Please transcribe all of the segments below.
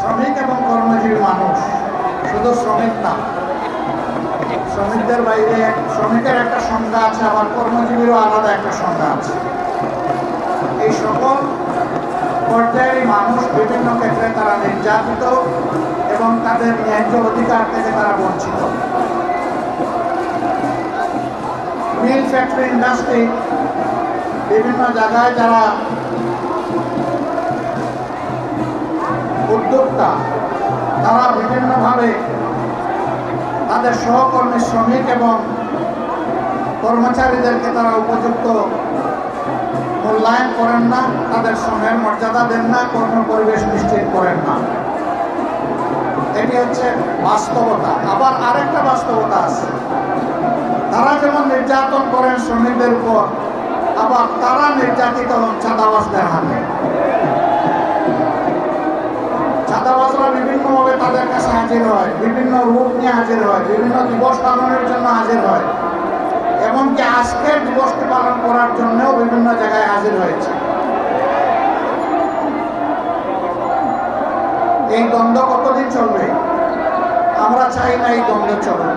শ্রমিক এবং কর্মজীবী মানুষ শুধু শ্রমিক না, শ্রমিকদের বাইরে শ্রমিকের একটা সংজ্ঞা আছে, আবার কর্মজীবীরও আলাদা একটা সংজ্ঞা আছে। এই সকল পর্যায়ের মানুষ বিভিন্ন ক্ষেত্রে তারা নির্যাতিত এবং তাদের ন্যায্য অধিকার থেকে তারা বঞ্চিত। মিল ফ্যাক্টরি ইন্ডাস্ট্রি বিভিন্ন জায়গায় যারা উদ্যোক্তা তারা বিভিন্নভাবে তাদের সহকর্মী শ্রমিক এবং কর্মচারীদেরকে তারা উপযুক্ত মূল্যায়ন করেন না, তাদের শ্রমের মর্যাদা দেন না, কর্ম পরিবেশ নিশ্চিত করেন না। এটি হচ্ছে বাস্তবতা। আবার আরেকটা বাস্তবতা আছে, তারা যেমন নির্যাতন করেন শ্রমিকদের উপর, আবার তারা নির্যাতিত হন চাঁদাবাজদের হাতে। চাঁদাবাজরা বিভিন্নভাবে তাদের কাছে হাজির হয়, বিভিন্ন রূপ নিয়ে হাজির হয়, বিভিন্ন দিবস পালনের জন্য হাজির হয়, এমনকি আজকের দিবসটি পালন করার জন্যও বিভিন্ন জায়গায় হাজির হয়েছে। এই দ্বন্দ্ব কতদিন চলবে? আমরা চাই না এই দ্বন্দ্ব চলবে।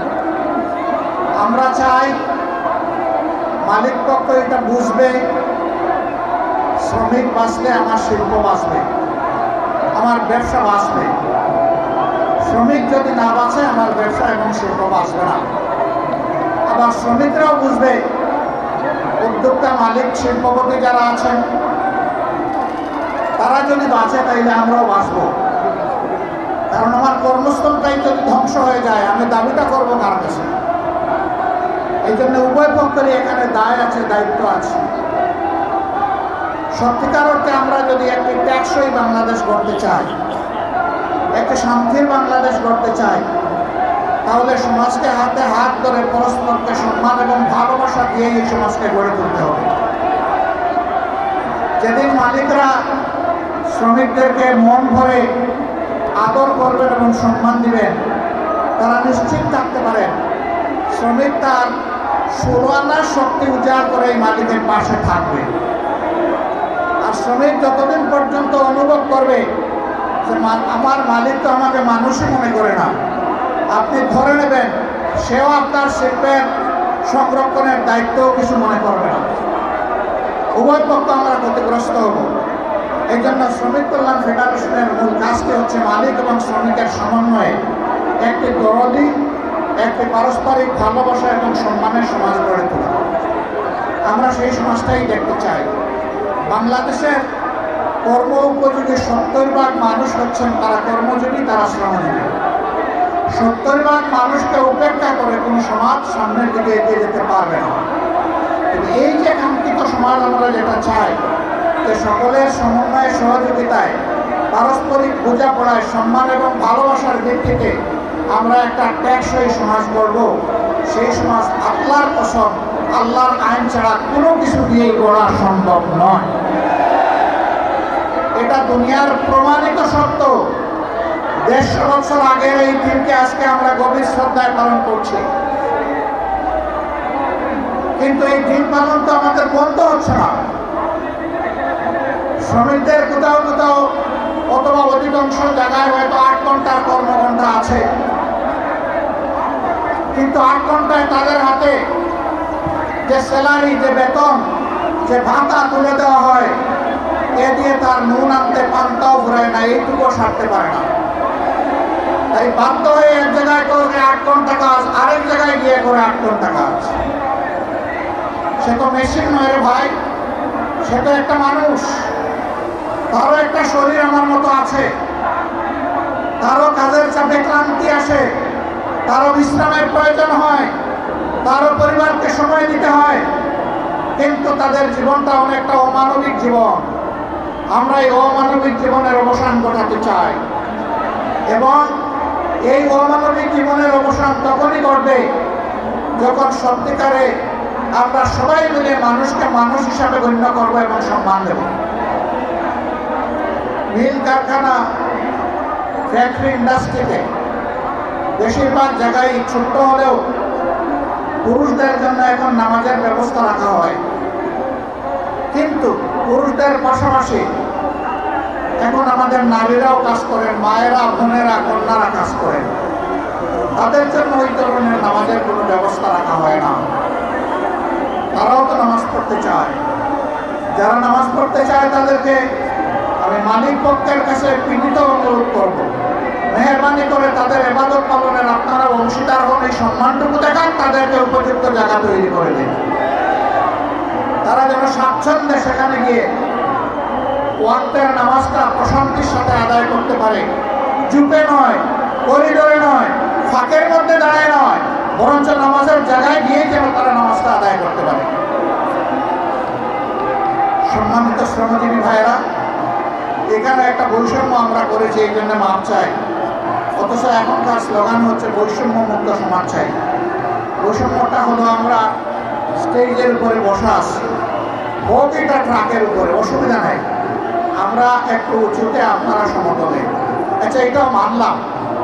আমরা চাই মালিক পক্ষ এটা বুঝবে, শ্রমিক বাঁচলে আমার শিল্প বাঁচবে, আমার ব্যবসা বাঁচবে। শ্রমিক যদি না বাঁচে আমার ব্যবসা এবং শিল্প বাঁচবে না। আবার শ্রমিকরাও বুঝবে, উদ্যোক্তা মালিক শিল্পপতি যারা আছেন তারা যদি বাঁচে তাইলে আমরাও বাঁচব। কারণ আমার কর্মস্থলটাই যদি ধ্বংস হয়ে যায় আমি দাবিটা করবো কার কাছে? এই জন্য উভয় পক্ষেরই এখানে দায় আছে, দায়িত্ব আছে। সত্যিকার অর্থে আমরা যদি একটি টেকসই বাংলাদেশ গড়তে চাই, একটি শান্তির বাংলাদেশ গড়তে চাই, তাহলে সমাজকে হাতে হাত ধরে পরস্পরকে সম্মান এবং ভালোবাসা দিয়ে এই সমাজকে গড়ে তুলতে হবে। যেদিন মালিকরা শ্রমিকদেরকে মন ভরে আদর করবেন এবং সম্মান দিবেন, তারা নিশ্চিত থাকতে পারেন শ্রমিক তার ষোলোয়ানার শক্তি উজাড় করে এই মালিকের পাশে থাকবে। আর শ্রমিক যতদিন পর্যন্ত অনুভব করবে যে আমার মালিক তো আমাকে মানুষই মনে করে না, আপনি ধরে নেবেন সেও আপনার শিল্পের সংরক্ষণের দায়িত্বও কিছু মনে করবে না। উভয় পক্ষ আমরা ক্ষতিগ্রস্ত হব। এই জন্য শ্রমিক কল্যাণ ফেডারেশনের মূল কাজটি হচ্ছে মালিক এবং শ্রমিকের সমন্বয়ে একটি দরদি, একটি পারস্পরিক ভালোবাসা এবং সম্মানের সমাজ গড়ে তোলা। আমরা সেই সমাজটাই দেখতে চাই। বাংলাদেশের কর্ম উপযোগী 70% মানুষ হচ্ছেন তারা কর্মজীবী, তারা শ্রমজীবী। 70% মানুষকে উপেক্ষা করে কোনো সমাজ সামনের দিকে এগিয়ে যেতে পারবে না। এই যে কাঙ্ক্ষিত সমাজ আমরা যেটা চাই, যে সকলের সমন্বয়ে সহযোগিতায় পারস্পরিক বোঝাপড়ায় সম্মান এবং ভালোবাসার ভিত্তিতে আমরা একটা টেকসই সমাজ গড়ব, সেই সমাজ আল্লাহর কসম আল্লাহর আইন ছাড়া কোনো কিছু দিয়েই গড়া সম্ভব নয়। এটা দুনিয়ার প্রমাণিত সত্য। 150 বছর আগের এই দিনকে আজকে আমরা গভীর শ্রদ্ধায় পালন করছি, কিন্তু এই দিন পালন তো আমাদের বন্ধ হচ্ছে না। শ্রমিকদের কোথাও কোথাও অথবা অধিকাংশ জায়গায় হয়তো 8 ঘন্টার কর্মঘণ্টা আছে, কিন্তু 8 ঘন্টায় তাদের হাতে যে স্যালারি, যে বেতন, যে ভাতা তুলে দেওয়া হয়, এ দিয়ে তার নুন আনতে পান্তাও ঘুরায় না, এইটুকুও সারতে পারে না। তাই বাধ্য হয়ে এক জায়গায় করে 8 ঘন্টা কাজ, আরেক জায়গায় গিয়ে করে 8 ঘন্টা কাজ। সে তো মেশিন নয় রে ভাই, সে তো একটা মানুষ, তারও একটা শরীর আমার মতো আছে, তারও কাজের চাপে ক্লান্তি আসে, তারও বিশ্রামের প্রয়োজন হয়, তারও পরিবারকে সময় দিতে হয়, কিন্তু তাদের জীবনটা অনেকটা অমানবিক জীবন। আমরা এই অমানবিক জীবনের অবসান ঘটাতে চাই এবং এই অমানবিক জীবনের অবসান তখনই ঘটবে যখন সত্যিকারে আমরা সবাই মিলে মানুষকে মানুষ হিসাবে গণ্য করবো এবং সম্মান দেব। মিল কারখানা, ফ্যাক্টরি ইন্ডাস্ট্রিতে বেশিরভাগ জায়গায় ছোট্ট হলেও পুরুষদের জন্য এখন নামাজের ব্যবস্থা রাখা হয়, কিন্তু পুরুষদের পাশাপাশি এখন আমাদের নারীরাও কাজ করেন, মায়েরা, বোনেরা, কন্যারা কাজ করেন। তাদের জন্য ওই ধরনের নামাজের কোনো ব্যবস্থা রাখা হয় না। তারাও তো নামাজ পড়তে চায়। যারা নামাজ পড়তে চায় তাদেরকে আমি মালিক পক্ষের কাছে বিনীত অনুরোধ করব, মেহরবানি করে তাদের ইবাদত পালনের আপনারা অংশীদার হন, এই সম্মানটুকু দেখান, তাদেরকে উপযুক্ত জায়গা তৈরি করে দিন। তারা যেন স্বাচ্ছন্দ্যে সেখানে গিয়ে ওয়াক্তের নামাজটা প্রশান্তির সাথে আদায় করতে পারে। চুপে নয়, করিডোরে নয়, ফাঁকের মধ্যে দাঁড়ায় নয়, বরঞ্চ নামাজের জায়গায় গিয়ে যেন তারা নামাজটা আদায় করতে পারে। সম্মানিত শ্রমজীবী ভাইয়েরা, এখানে একটা বৈষম্য আমরা করেছি, এই জন্য মাপ চাই। অথচ এখনকার স্লোগান হচ্ছে বৈষম্য মুক্ত সমাজ চাই। বৈষম্যটা হলো আমরা স্টেজের উপরে বসা আছি, প্রতিটা ট্রাকের উপরে, অসুবিধা নাই, আমরা একটু উঁচুতে, আপনারা সমতলে। আচ্ছা, এটাও মানলাম,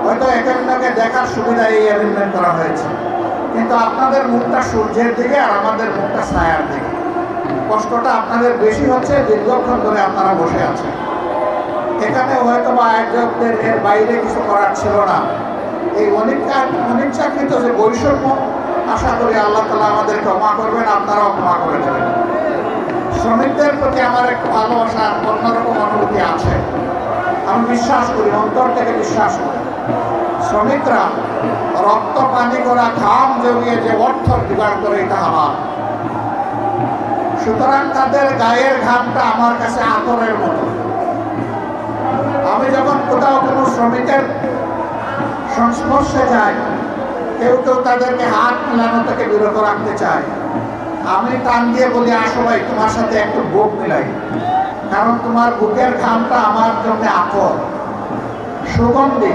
হয়তো একজনকে দেখার সুবিধা এই অ্যারেঞ্জমেন্ট করা হয়েছে, কিন্তু আপনাদের মুখটা সূর্যের দিকে আর আমাদের মুখটা ছায়ার দিকে। কষ্টটা আপনাদের বেশি হচ্ছে, দীর্ঘক্ষণ ধরে আপনারা বসে আছেন। এখানে হয়তো বা আয়োজকদের এর বাইরে কিছু করার ছিল না। এই অনিচ্ছাকৃত যে বৈষম্য, আশা করি আল্লাহ তাআলা আমাদের ক্ষমা করবেন, আপনারাও ক্ষমা করে দেবেন। শ্রমিকদের প্রতি আমার একটু ভালোবাসা, অন্যরকম অনুভূতি আছে। আমি বিশ্বাস করি, অন্তর থেকে বিশ্বাস করি, শ্রমিকরা রক্ত পানি করা, ঘাম জড়িয়ে যে অর্থ জোগাড় করে, এটা হালাল। সুতরাং তাদের গায়ের ঘামটা আমার কাছে আতরের মতো। আমি যখন কোথাও কোনো শ্রমিকের সংস্পর্শে যাই, কেউ কেউ তাদেরকে হাত মেলানো থেকে বিরত রাখতে চায়, আমি টান দিয়ে বলি, আসো ভাই, তোমার সাথে একটু বুক মিলাই, কারণ তোমার বুকের ঘামটা আমার জন্য আতর, সুগন্ধি,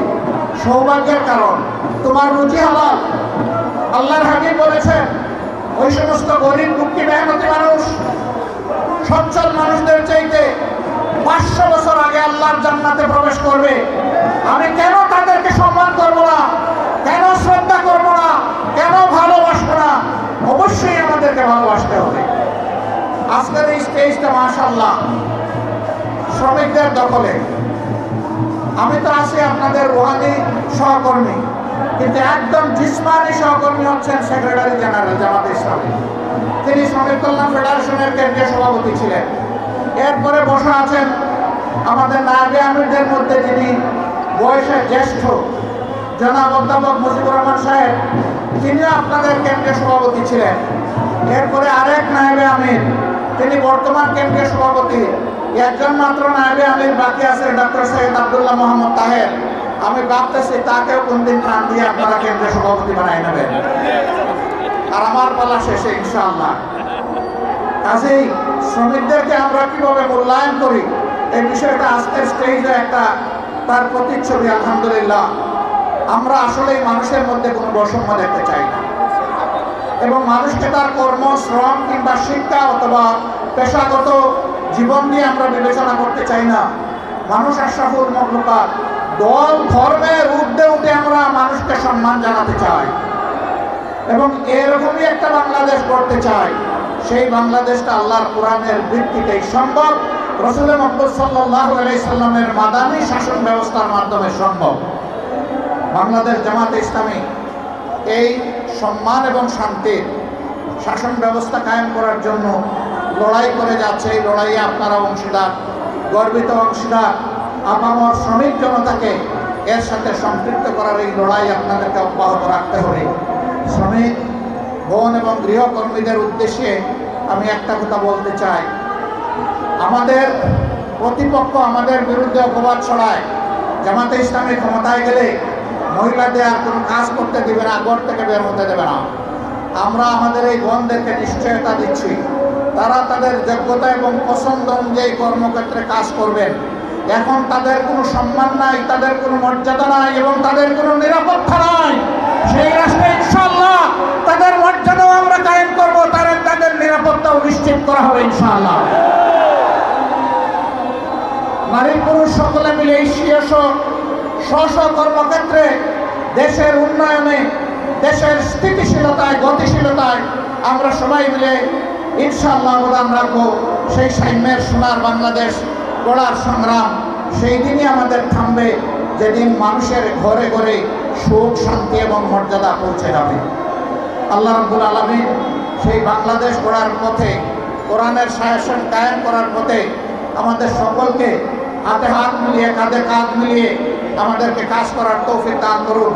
সৌভাগ্যের কারণ, তোমার রুচি হালাল। আল্লাহর হাবিব বলেছেন, ওই সমস্ত গরিব দুঃখী মেহনতি মানুষ সচ্ছল মানুষদের চাইতে 500 বছর আগে আল্লাহর জান্নাতে প্রবেশ করবে। আমি কেন তাদেরকে সম্মান করব না, কেন শ্রদ্ধা করব না, কেন ভালোবাসবো না? অবশ্যই আমাদেরকে ভালোবাসতে হবে। আজকের এই স্টেজটা মাশাআল্লাহ শ্রমিকদের দখলে। আমি তো আছি আপনাদের রুহানি সহকর্মী, কিন্তু একদম জিসমানি সহকর্মী হচ্ছেন সেক্রেটারি জেনারেল জামাতে ইসলামী। তিনি শ্রমিক কল্যাণ ফেডারেশনের কেন্দ্রীয় সভাপতি ছিলেন। এরপরে বসে আছেন আমাদের নায়েবে আমিরদের মধ্যে যিনি বয়সে জ্যেষ্ঠ, জনাব অধ্যাপক মুজিবুর রহমান সাহেব, তিনিও আপনাদের কেন্দ্রীয় সভাপতি ছিলেন। এরপরে আরেক নায়েবে আমির, তিনি বর্তমান কেন্দ্রীয় সভাপতি। একজন মাত্র নায়েবে আমির বাকি আছে, ডক্টর সৈয়দ আব্দুল্লাহ মোহাম্মদ তাহের। আমি ভাবতেছি তাকেও কোনদিন টান দিয়ে আপনারা কেন্দ্রীয় সভাপতি বানাই নেবেন, আর আমার পালা শেষে ইনশাআল্লাহ। কাজেই শ্রমিকদেরকে আমরা কিভাবে মূল্যায়ন করি, এই বিষয়টা আজকের স্টেজে একটা তার প্রতিচ্ছবি। আলহামদুলিল্লাহ, আমরা আসলেই মানুষের মধ্যে কোনো বৈষম্য দেখতে চাই না, এবং মানুষকে তার কর্ম, শ্রম কিংবা শিক্ষা অথবা পেশাগত জীবন দিয়ে আমরা বিবেচনা করতে চাই না। মানুষ আশরাফুল মাখলুকাত, দল ধর্মের ঊর্ধ্বে উঠে আমরা মানুষকে সম্মান জানাতে চাই, এবং এরকমই একটা বাংলাদেশ গড়তে চাই। সেই বাংলাদেশটা আল্লাহর কোরআনের ভিত্তিতেই সম্ভব, রাসূল মুহাম্মদ সাল্লাল্লাহু আলাইহি সাল্লামের মাদানী শাসন ব্যবস্থার মাধ্যমে সম্ভব। বাংলাদেশ জামাতে ইসলামী এই সম্মান এবং শান্তির শাসন ব্যবস্থা কায়েম করার জন্য লড়াই করে যাচ্ছে। এই লড়াইয়ে আপনারা অংশীদার, গর্বিত অংশীদার। আপামর শ্রমিক জনতাকে এর সাথে সম্পৃক্ত করার এই লড়াই আপনাদেরকে অব্যাহত রাখতে হবে। শ্রমিক বোন এবং গৃহকর্মীদের উদ্দেশ্যে আমি একটা কথা বলতে চাই, আমাদের প্রতিপক্ষ আমাদের বিরুদ্ধে অপবাদ ছড়ায়, জামাতে ইসলামী ক্ষমতায় গেলে মহিলাদের আর কোনো কাজ করতে দেবে না, ঘর থেকে বের হতে দেবে না। আমরা আমাদের এই বোনদেরকে নিশ্চয়তা দিচ্ছি, তারা তাদের যোগ্যতা এবং পছন্দ অনুযায়ী কর্মক্ষেত্রে কাজ করবেন। এখন তাদের কোনো সম্মান নাই, তাদের কোনো মর্যাদা নাই, এবং তাদের কোনো নিরাপত্তা নাই। সেই রাষ্ট্রে ইনশাআল্লাহ তাদের মর্যাদাও আমরা কায়েম করবো, তাদের নিরাপত্তাও নিশ্চিত করা হবে ইনশাআল্লাহ। নারী পুরুষ সকলে মিলে এই স্ব কর্মক্ষেত্রে দেশের উন্নয়নে, দেশের স্থিতিশীলতায়, গতিশীলতায় আমরা সবাই মিলে ইনশাআল্লাহ অবদান রাখবো। সেই সাম্যের সোনার বাংলাদেশ গড়ার সংগ্রাম সেই দিনই আমাদের থামবে, যেদিন মানুষের ঘরে ঘরে সুখ, শান্তি এবং মর্যাদা পৌঁছে যাবে। আল্লাহ রাব্বুল আলামিন সেই বাংলাদেশ গড়ার পথে, কোরআনের শাসন কায়েম করার পথে আমাদের সকলকে হাতে হাত মিলিয়ে, কাঁধে কাঁধ মিলিয়ে আমাদেরকে কাজ করার তৌফিক দান করুন।